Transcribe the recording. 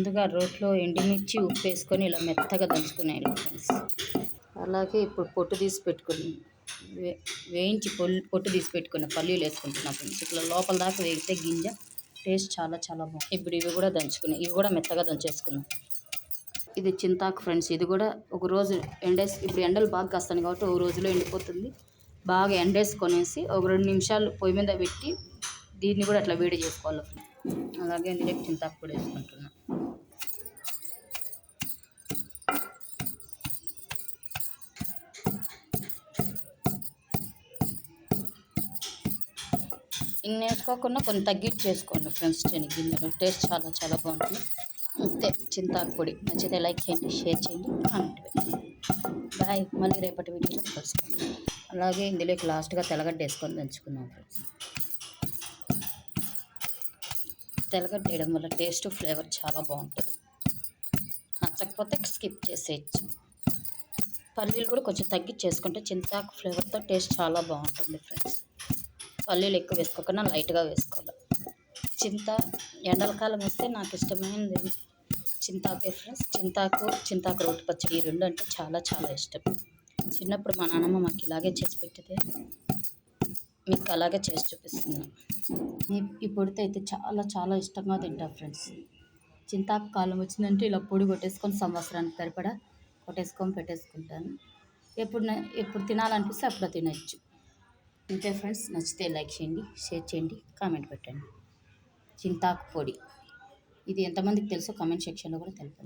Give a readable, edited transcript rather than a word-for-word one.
ముందుగా రోట్లో ఎండుమిర్చి ఉప్పు వేసుకొని ఇలా మెత్తగా దంచుకునేయాలి ఫ్రెండ్స్. అలాగే ఇప్పుడు పొట్టు తీసి పెట్టుకుని వేయించి పొట్టు తీసి పెట్టుకున్న పల్లీలు వేసుకుంటున్నాం ఫ్రెండ్స్. ఇట్లా లోపల దాకా వేగితే గింజ టేస్ట్ చాలా చాలా బాగుంది. ఇప్పుడు ఇవి కూడా దంచుకున్నాయి, ఇవి కూడా మెత్తగా దంచేసుకున్నాం. ఇది చింతాకు ఫ్రెండ్స్. ఇది కూడా ఒక రోజు ఇప్పుడు ఎండలు బాగా కాస్తాయి కాబట్టి ఒక రోజులో ఎండిపోతుంది. బాగా ఎండేసుకొనేసి ఒక 2 నిమిషాలు పొయ్యి మీద పెట్టి దీన్ని కూడా అట్లా వేడి చేసుకోవాలి. అలాగే ఇందులో చింతాకు కూడా వేసుకుంటున్నాం. ఇన్ని వేసుకోకుండా కొన్ని తగ్గించి చేసుకోండి ఫ్రెండ్స్. శనగగింజలు టేస్ట్ చాలా చాలా బాగుంటుంది. అంతే చింతాకు పొడి. నచ్చితే లైక్ చేయండి, షేర్ చేయండి, కామెంట్ పెట్టండి. బాయ్. మళ్ళీ రేపటి వీడియోలో కలుసుకుంటాం. అలాగే ఇందులోకి లాస్ట్గా తెల్లగడ్డ వేసుకొని దంచుకున్నాం ఫ్రెండ్స్. తెల్లగడ్డ వేయడం వల్ల టేస్ట్ ఫ్లేవర్ చాలా బాగుంటుంది. నచ్చకపోతే స్కిప్ చేసేయచ్చు. పల్లీలు కూడా కొంచెం తగ్గించేసుకుంటే చింతాకు ఫ్లేవర్తో టేస్ట్ చాలా బాగుంటుంది ఫ్రెండ్స్. పల్లీలు ఎక్కువ వేసుకోకుండా లైట్గా వేసుకోవాలి. ఎండలకాలం వస్తే నాకు ఇష్టమైనది చింతాకే ఫ్రెండ్స్. చింతాకు రోటి పచ్చడి ఈ రెండు అంటే చాలా చాలా ఇష్టం. చిన్నప్పుడు మా నాన్నమ్మ మాకు ఇలాగే చేసి పెట్టితే మీకు అలాగే చేసి చూపిస్తున్నాను. ఈ పొడితో అయితే చాలా చాలా ఇష్టంగా తింటాను ఫ్రెండ్స్. చింతాకు కాలం వచ్చిందంటే ఇలా పొడి కొట్టేసుకొని సంవత్సరానికి సరిపడా కొట్టేసుకొని పెట్టేసుకుంటాను. ఎప్పుడు తినాలనిపిస్తే అప్పుడు తినచ్చు. ఇంతే ఫ్రెండ్స్. నచ్చితే లైక్ చేయండి, షేర్ చేయండి, కామెంట్ పెట్టండి. చింతాకు పొడి ఇది ఎంతమందికి తెలుసో కామెంట్ సెక్షన్లో కూడా తెలపండి.